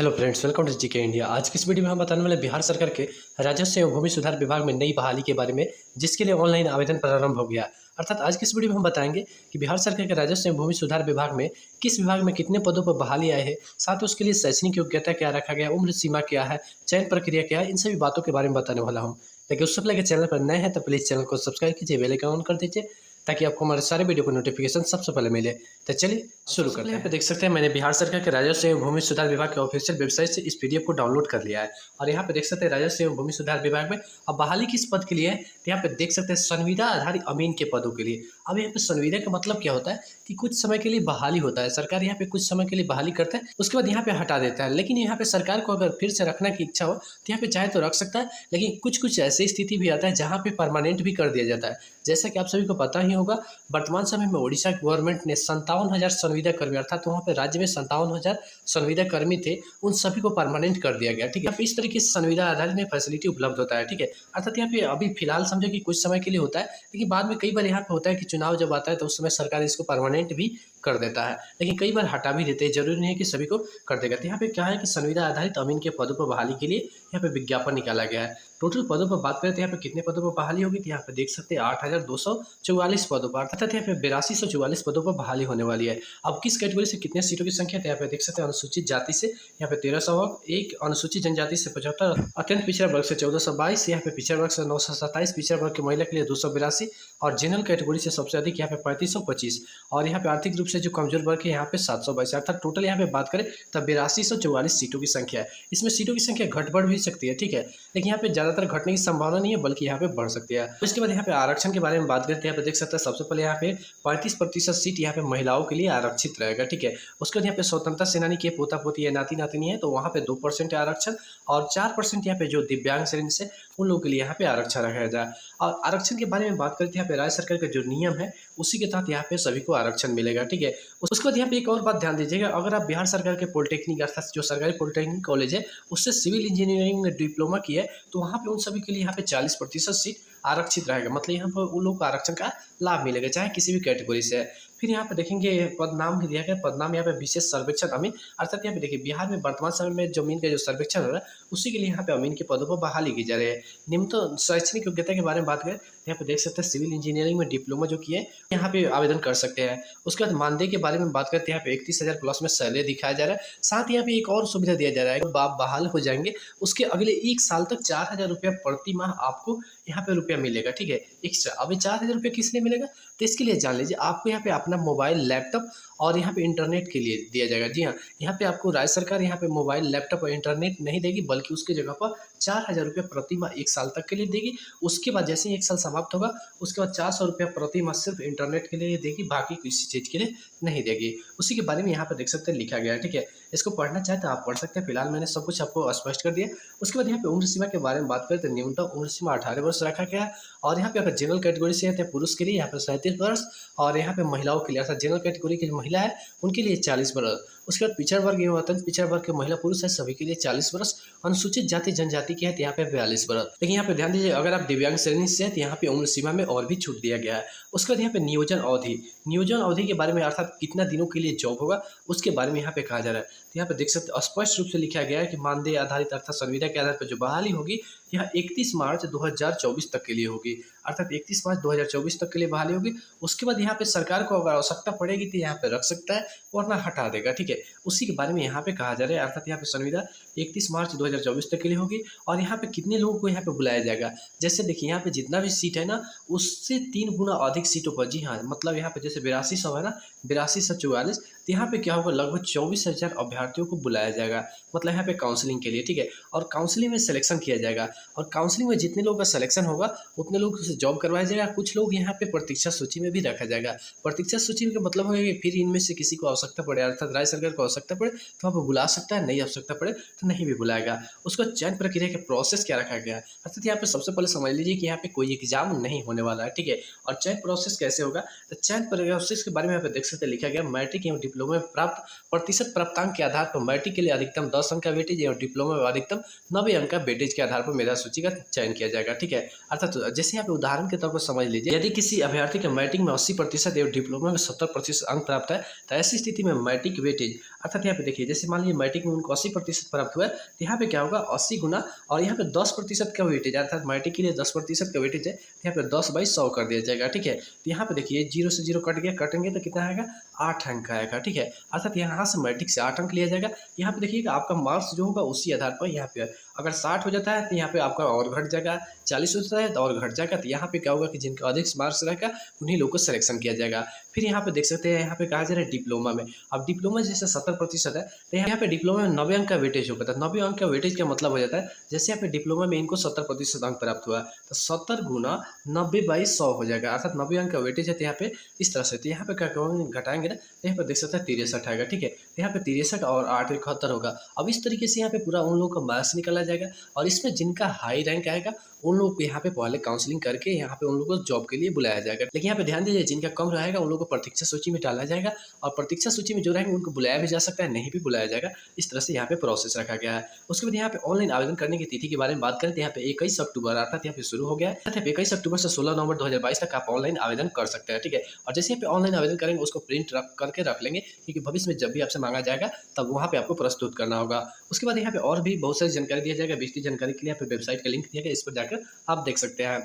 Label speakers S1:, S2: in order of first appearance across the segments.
S1: Hello friends, welcome to GK India. आज की इस वीडियो में हम बताने वाले बिहार सरकार के राजस्व एवं भूमि सुधार विभाग में नई बहाली के बारे में, जिसके लिए ऑनलाइन आवेदन प्रारंभ हो गया। अर्थात आज की इस वीडियो में हम बताएंगे कि बिहार सरकार के राजस्व एवं भूमि सुधार विभाग में किस विभाग में कितने पदों पर बहाली आए हैं, साथ ही उसके लिए शैक्षणिक योग्यता क्या रखा गया, उम्र सीमा क्या है, चयन प्रक्रिया क्या है, इन सभी बातों के बारे में बताने वाला हूँ। लेकिन उससे पहले चैनल पर नए हैं तो प्लीज़ चैनल को सब्सक्राइब कीजिए, बेल आइकन ऑन कर दीजिए ताकि आपको हमारे सारे वीडियो को नोटिफिकेशन सबसे पहले मिले। तो चलिए शुरू करते हैं। यहाँ पे देख सकते हैं मैंने बिहार सरकार के राजस्व एवं भूमि सुधार विभाग के ऑफिशियल वेबसाइट से इस पीडीएफ को डाउनलोड कर लिया है। और यहाँ पे देख सकते हैं राजस्व एवं भूमि सुधार विभाग में अब बहाली किस पद के लिए है, तो यहाँ पे देख सकते हैं संविदा आधारित अमीन के पदों के लिए। अब यहाँ पे संविदा का मतलब क्या होता है कि कुछ समय के लिए बहाली होता है, सरकार यहाँ पे कुछ समय के लिए बहाली करता है, उसके बाद यहाँ पे हटा देता है। लेकिन यहाँ पे सरकार को अगर फिर से रखने की इच्छा हो तो यहाँ पे चाहे तो रख सकता है, लेकिन कुछ कुछ ऐसी स्थिति भी आता है जहाँ पे परमानेंट भी कर दिया जाता है। जैसा कि आप सभी को पता ही होगा, वर्तमान समय में ओडिशा गवर्नमेंट ने 57,000 संविदा कर्मी, अर्थात वहाँ पे राज्य में 57,000 संविदा कर्मी थे, उन सभी को परमानेंट कर दिया गया। ठीक है, इस तरीके से संविदा आधारित में फैसिलिटी उपलब्ध होता है। ठीक है, अर्थात यहाँ पे अभी फिलहाल समझो कि कुछ समय के लिए होता है, लेकिन बाद में कई बार यहाँ पे होता है कि चुनाव जब आता है तो उस समय सरकार इसको परमानेंट भी कर देता है, लेकिन कई बार हटा भी देते हैं। जरूरी नहीं है कि सभी को कर देगा। तो यहाँ पे क्या है कि संविदा आधारित अमीन के पदों पर बहाली के लिए यहाँ पे विज्ञापन निकाला गया है। टोटल पदों पर बात करें तो यहाँ पे कितने पदों पर बहाली होगी, तो यहाँ पे देख सकते हैं 8,244 पदों पर, अर्थात यहाँ पे 8244 पदों पर बहाली होने वाली है। अब किस कैटेगरी से कितने सीटों की संख्या, तो यहाँ पे देख सकते हैं अनुसूचित जाति से यहाँ पे 1301, अनुसूचित जनजाति से 75, अत्यंत पिछड़ा वर्ग से 1422, यहाँ पे पिछड़ा वर्ग से 927, पिछड़ा वर्ग की महिला के लिए 282 और जनरल कैटेगरी से सबसे अधिक यहाँ पे 3525 और यहाँ पे आर्थिक रूप से जो कमजोर वर्ग है यहाँ पे 722। अर्थात टोटल यहाँ पे बात करें तो 8244 सीटों की संख्या है। इसमें सीटों की संख्या घट बढ़ भी सकती है। ठीक है, लेकिन यहाँ पे ज्यादातर घटने की संभावना नहीं है, बल्कि यहाँ पे बढ़ सकती है। इसके बाद यहाँ पे आरक्षण के बारे में बात करते हैं। यहाँ पे देख सकते हैं सबसे पहले यहाँ पे 35% सीट यहाँ पे महिलाओं के लिए आरक्षित रहेगा। ठीक है, उसके बाद यहाँ पे स्वतंत्रता सेनानी के पोता पोती है, नाती नातिनी है, तो वहाँ पे 2% आरक्षण और 4% यहाँ पे जो दिव्यांग श्रेणी से उन लोगों के लिए यहाँ पे आरक्षण रखा जाए। और आरक्षण के बारे में बात करते हैं, यहाँ पे राज्य सरकार का जो नियम है उसी के तहत यहाँ पे सभी को आरक्षण मिलेगा। ठीक है, उसके बाद यहाँ पे एक और बात ध्यान दीजिएगा, अगर आप बिहार सरकार के पॉलिटेक्निक अर्थात जो सरकारी पॉलिटेक्निक कॉलेज है उससे सिविल इंजीनियरिंग में डिप्लोमा किया है, तो वहाँ पे उन सभी के लिए यहाँ पे 40% सीट आरक्षित रहेगा। मतलब यहाँ पर उन लोगों को आरक्षण का लाभ मिलेगा, चाहे किसी भी कैटेगरी से है। फिर यहाँ पे देखेंगे पदनाम भी दिया गया, पदनाम यहाँ पे विशेष सर्वेक्षण अमीन, अर्थात यहाँ पे देखिए बिहार में वर्तमान समय में जमीन का जो सर्वेक्षण हो रहा है उसी के लिए यहाँ पे अमीन के पदों पर बहाली की जा रही है। निम्नतम शैक्षणिक योग्यता के बारे में बात करें तो यहाँ पे देख सकते हैं सिविल इंजीनियरिंग में डिप्लोमा जो किए यहाँ पे आवेदन कर सकते हैं। उसके बाद मानदेय के बारे में बात करते हैं, यहाँ पे 31,000 प्लस में सैलरी दिखाया जा रहा है। साथ ही यहाँ पे एक और सुविधा दिया जा रहा है, जब आप बहाल हो जाएंगे उसके अगले 1 साल तक 4,000 रुपया प्रति माह आपको यहाँ पे रुपया मिलेगा। ठीक है, एक्स्ट्रा। अभी 4,000 रुपया किस लिए मिलेगा, तो इसके लिए जान लीजिए, आपको यहाँ पे अपना मोबाइल, लैपटॉप और यहाँ पे इंटरनेट के लिए दिया जाएगा। जी हाँ, यहाँ पे आपको राज्य सरकार यहाँ पे मोबाइल, लैपटॉप और इंटरनेट नहीं देगी, बल्कि उसकी जगह पर 4,000 रुपया प्रति माह 1 साल तक के लिए देगी। उसके बाद जैसे ही 1 साल समाप्त होगा उसके बाद 400 रुपया प्रति माह सिर्फ इंटरनेट के लिए देगी, बाकी किसी चीज़ के लिए नहीं देगी। उसी के बारे में यहाँ पे देख सकते हैं लिखा गया है। ठीक है, इसको पढ़ना चाहे तो आप पढ़ सकते हैं, फिलहाल मैंने सब कुछ आपको स्पष्ट कर दिया। उसके बाद यहाँ पे उम्र सीमा के बारे में बात करें तो न्यूनतम उम्र सीमा 18 वर्ष रखा गया है। और यहाँ पे अगर जनरल कैटेगरी से है तो पुरुष के लिए यहाँ पे 37 वर्ष और यहाँ पे महिलाओं के लिए अर्थात जनरल कैटेगरी की जो महिला है उनके लिए 40 वर्ष। उसके बाद पिछड़ा वर्ग एवं अत्यंत पिछड़ा वर्ग के महिला पुरुष है सभी के लिए 40 वर्ष। अनुसूचित जाति जनजाति के है तो यहाँ पे 42 वर्ष। लेकिन यहाँ पे ध्यान दीजिए, अगर आप दिव्यांग श्रेणी से है तो यहाँ पे उम्र सीमा में और भी छूट दिया गया है। उसके बाद यहाँ पे नियोजन अवधि, नियोजन अवधि के बारे में अर्थात कितना दिनों के लिए जॉब होगा उसके बारे में यहाँ पे कहा जा रहा है। तो यहाँ पे देख सकते हैं स्पष्ट रूप से लिखा गया है कि मानदेय आधारित अर्थात संविदा के आधार पर जो बहाली होगी यह 31 मार्च 2024 तक के लिए होगी, अर्थात 31 मार्च 2024 तक के लिए बहाली होगी। उसके बाद यहाँ पे सरकार को अगर आवश्यकता पड़ेगी तो यहाँ पे रख सकता है, वरना हटा देगा। ठीक है, उसी के बारे में यहाँ पे कहा जा रहा है, अर्थात यहाँ पे संविदा 31 मार्च 2024 तक के लिए होगी। और यहाँ पे कितने लोगों को यहाँ पे बुलाया जाएगा, जैसे देखिए यहाँ पे जितना भी सीट है ना उससे 3 गुना अधिक सीटों पर। जी हाँ, मतलब यहाँ पे जैसे 8200 है ना, 8244, तो यहाँ पे क्या होगा, लगभग 24,000 अभ्यर्थियों को बुलाया जाएगा, मतलब यहाँ पे काउंसलिंग के लिए। ठीक है, और काउंसलिंग में सिलेक्शन किया जाएगा और काउंसलिंग में जितने लोगों का सिलेक्शन होगा उतने लोग से जॉब करवाया जाएगा। कुछ लोग यहाँ पे प्रतीक्षा सूची में भी रखा जाएगा। प्रतीक्षा सूची का मतलब होगा कि फिर इनमें से किसी को आवश्यकता पड़े, अर्थात राज्य सरकार को आवश्यकता पड़े तो वहाँ पर बुला सकता है, नहीं आवश्यकता पड़े तो नहीं भी बुलाएगा। उसका चयन प्रक्रिया का प्रोसेस क्या रखा गया है, अर्थात यहाँ पे सबसे पहले समझ लीजिए कि यहाँ पे कोई एग्जाम नहीं होने वाला है। ठीक है, और चयन प्रोसेस कैसे होगा, तो चयन प्रोसेस के बारे में यहाँ पे देख सकते हैं लिखा गया, मैट्रिक एवं डिप्लोमा डिप्लोमा में प्राप्त प्रतिशत प्राप्तांक के आधार पर मैट्रिक के लिए अधिकतम 10 अंक का वेटेज और डिप्लोमा में अधिकतम 90 अंक का वेटेज के आधार पर मेधा सूची का चयन किया जाएगा। ठीक है, अर्थात जैसे यहाँ पे उदाहरण के तौर पर समझ लीजिए, यदि किसी अभ्यर्थी के मैट्रिक में 80% एवं डिप्लोमा में 70% अंक प्राप्त है तो ऐसी स्थिति में मैट्रिक वेटेज, अर्थात यहाँ पे देखिए जैसे मान लीजिए मैट्रिक में उनको 80% प्राप्त हुआ है तो यहाँ पे क्या होगा 80 गुना और यहाँ पे 10% का वेटेज, अर्थात मैट्रिक के लिए 10% का वेटेज है तो यहाँ पे 10/100 कर दिया जाएगा। ठीक है, तो यहाँ पे देखिए 0 से 0 कट गया, कटेंगे तो कितना आएगा 8 अंक का आएगा। ठीक है, अर्थात यहाँ से मैट्रिक से 8 अंक लिया जाएगा। यहाँ पे देखिएगा आपका मार्क्स जो होगा उसी आधार पर यहाँ पे अगर 60 हो जाता है तो यहाँ पे आपका और घट जाएगा, 40 हो जाता है तो और घट जाएगा। तो यहाँ पे क्या होगा कि जिनका अधिक मार्क्स रहेगा उन्हीं लोगों को सिलेक्शन किया जाएगा। फिर यहाँ पे देख सकते हैं यहाँ पे कहा जा रहा है डिप्लोमा में, अब डिप्लोमा जैसे 70% है तो यहाँ पे डिप्लोमा में 90 अंक का वेटेज होगा। तो 90 अंक का वेटेज का मतलब हो जाता है जैसे यहाँ पे डिप्लोमा में इनको 70% अंक प्राप्त हुआ तो 70 गुना 90/100 हो जाएगा, अर्थात 90 अंक का वेटेज है तो यहाँ पे इस तरह से। तो यहाँ पे क्या कहोगे घटाएंगे ना तो यहाँ पे देख सकते हैं 63 आएगा। ठीक है, तो यहाँ पे 63 और 8 71 होगा। अब इस तरीके से यहाँ पे पूरा उन लोगों का मार्क्स निकाला जाएगा और इसमें जिनका हाई रैंक आएगा उन लोगों को यहाँ पे पहले काउंसलिंग करके यहाँ पे उन लोगों को जॉब के लिए बुलाया जाएगा। लेकिन यहाँ पे ध्यान दीजिए जिनका कम रहेगा उन लोगों को प्रतीक्षा सूची में डाला जाएगा और प्रतीक्षा सूची में जो रहेंगे उनको बुलाया भी जा सकता है, नहीं भी बुलाया जाएगा। इस तरह से यहाँ पे प्रोसेस रखा गया है। उसके बाद यहाँ पे ऑनलाइन आवेदन करने की तिथि के बारे में बात करें तो यहाँ पे 21 अक्टूबर अर्थात यहाँ पे शुरू हो गया है। अर्थात 21 अक्टूबर से 16 नवंबर 2022 तक आप ऑनलाइन आवेदन कर सकते हैं। ठीक है, और जैसे यहाँ पे ऑनलाइन आवेदन करेंगे उसको प्रिंट करके रख लेंगे क्योंकि भविष्य में जब भी आपसे मांगा जाएगा तब वहाँ पे आपको प्रस्तुत करना होगा। उसके बाद यहाँ पे और भी बहुत सारी जानकारी दिया जाएगा। विस्तृत जानकारी के लिए यहाँ पे वेबसाइट का लिंक दिया गया, इस पर जाकर आप देख सकते हैं।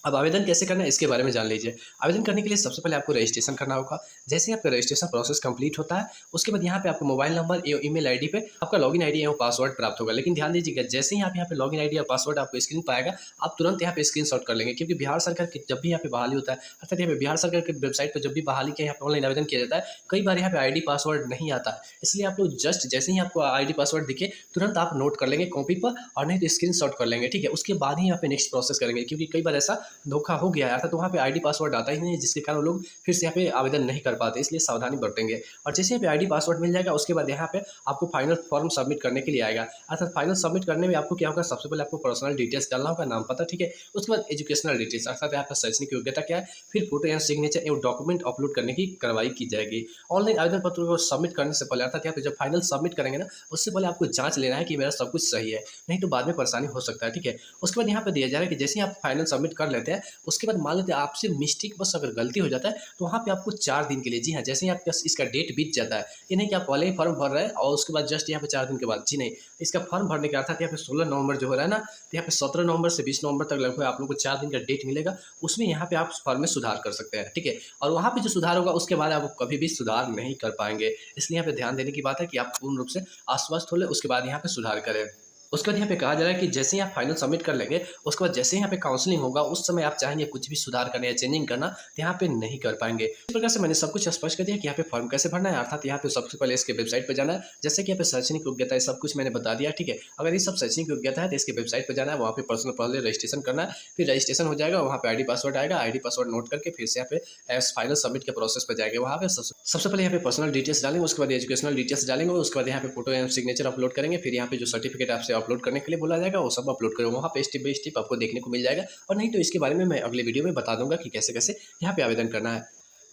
S1: अब आवेदन कैसे करना है इसके बारे में जान लीजिए। आवेदन करने के लिए सबसे पहले आपको रजिस्ट्रेशन करना होगा। जैसे ही आपका रजिस्ट्रेशन प्रोसेस कंप्लीट होता है उसके बाद यहाँ पे आपको मोबाइल नंबर एवं ईमेल आईडी पे आपका लॉगिन आईडी एवं पासवर्ड प्राप्त होगा। लेकिन ध्यान दीजिएगा जैसे ही आप यहाँ पे लॉगिन आईडी और पासवर्ड आपको स्क्रीन पर आएगा आप तुरंत यहाँ पे स्क्रीनशॉट कर लेंगे, क्योंकि बिहार सरकार की जब भी यहाँ पे बहाली होता है अर्थात यहाँ पे बिहार सरकार की वेबसाइट पर जब भी बहाली के यहाँ पे ऑनलाइन आवेदन किया जाता है कई बार यहाँ पे आईडी पासवर्ड नहीं आता है। इसलिए आप लोग जस्ट जैसे ही आपको आईडी पासवर्ड दिखे तुरंत आप नोट कर लेंगे कॉपी पर और नहीं तो स्क्रीनशॉट कर लेंगे। ठीक है, उसके बाद ही यहाँ पे नेक्स्ट प्रोसेस करेंगे, क्योंकि कई बार ऐसा धोखा हो गया है तो वहाँ पे आईडी पासवर्ड आता ही नहीं है जिसके कारण लोग फिर से यहाँ पे आवेदन नहीं कर पाते, इसलिए सावधानी बरतेंगे। और जैसे यहाँ पे आईडी पासवर्ड मिल जाएगा उसके बाद यहाँ पे आपको फाइनल फॉर्म सबमिट करने के लिए आएगा। अर्थात फाइनल सबमिट करने में आपको क्या होगा, सबसे पहले आपको पर्सनल डिटेल्स डालना होगा, नाम पता। ठीक है, उसके बाद एजुकेशनल डिटेल्स अर्थात आपका शैक्षणिक योग्यता क्या है, फिर फोटो या सिग्नेचर एवं डॉक्यूमेंट अपलोड करने की कार्रवाई की जाएगी। ऑनलाइन आवेदन पत्र को सबमिट करने से पहले अर्थात यहाँ पे जब फाइनल सबमिट करेंगे ना उससे पहले आपको जांच लेना है कि मेरा सब कुछ सही है, नहीं तो बाद में परेशानी हो सकता है। ठीक है, उसके बाद यहाँ पे दिया जा रहा है कि जैसे आप फाइनल सबमिट कर लेते हैं उसके बाद मान लेते हैं आपसे मिस्टेक बस अगर गलती हो जाता है तो वहाँ पे आपको 4 दिन के लिए, जी हाँ, जैसे ही आपका इसका डेट बीत जाता है, ये नहीं कि आप पहले ही फॉर्म भर रहे हैं और उसके बाद जस्ट यहाँ पे 4 दिन के बाद, जी नहीं, इसका फॉर्म भरने के अर्थात यहाँ पे 16 नवंबर जो हो रहा है ना तो यहाँ पे 17 नवंबर से 20 नवंबर तक लगभग आप लोग को 4 दिन का डेट मिलेगा, उसमें यहाँ पे आप फॉर्म में सुधार कर सकते हैं। ठीक है, और वहाँ पे जो सुधार होगा उसके बाद आप कभी भी सुधार नहीं कर पाएंगे, इसलिए यहाँ पे ध्यान देने की बात है कि आप पूर्ण रूप से आश्वस्त हो ले उसके बाद यहाँ पे सुधार करें। उसके बाद यहाँ पे कहा जा रहा है कि जैसे ही आप फाइनल सबमिट कर लेंगे उसके बाद जैसे ही यहाँ पे काउंसलिंग होगा उस समय आप चाहेंगे कुछ भी सुधार करना या चेंजिंग करना तो यहाँ पे नहीं कर पाएंगे। इस प्रकार से मैंने सब कुछ स्पष्ट कर दिया कि यहाँ पे फॉर्म कैसे भरना है। अर्थात यहाँ पे सबसे पहले इसके वेबसाइट पर जाना है, जैसे कि यहाँ पे शैक्षणिक योग्यता है सब कुछ मैंने बता दिया। ठीक है, अगर ये सब शैक्षणिक योग्यता है तो इसके वेबसाइट पर जाना है, वहाँ पे पर्सनल पहले रजिस्ट्रेशन करना है, फिर रजिस्ट्रेशन हो जाएगा, वहाँ पे आईडी पासवर्ड आएगा, आईडी पासवर्ड नोट करके फिर से यहाँ पे फाइनल सबमिट के प्रोसेस पर जाएंगे। वहाँ पे सबसे पहले यहाँ पे पर्सनल डिटेल्स डालेंगे, उसके बाद एजुकेशनल डिटेल्स डालेंगे, उसके बाद यहाँ पे फोटो एंड सिग्नेचर अपलोड करेंगे, फिर यहाँ पे जो सर्टिफिकेट आपसे अपलोड करने के लिए बोला जाएगा वो सब अपलोड करो, वहाँ पे स्टेप बाय स्टेप आपको देखने को मिल जाएगा। और नहीं तो इसके बारे में मैं अगले वीडियो में बता दूंगा कि कैसे कैसे यहाँ पे आवेदन करना है।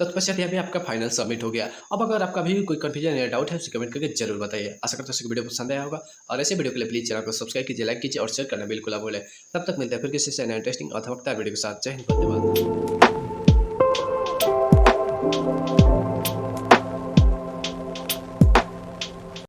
S1: तत्पश्चात यहाँ पे आपका फाइनल सबमिट हो गया। अब अगर आपका भी कोई कंफ्यूजन या डाउट है उसे कमेंट करके जरूर बताइए। आशा करता हूँ वीडियो पसंद आया होगा और ऐसे वीडियो के लिए प्लीज चैनल को सब्सक्राइब कीजिए, लाइक कीजिए और शेयर करना बिल्कुल ना भूलें। तब तक मिलते हैं फिर किसी से नए इंटरेस्टिंग अथवा वीडियो के साथ। जय हिंद, धन्यवाद।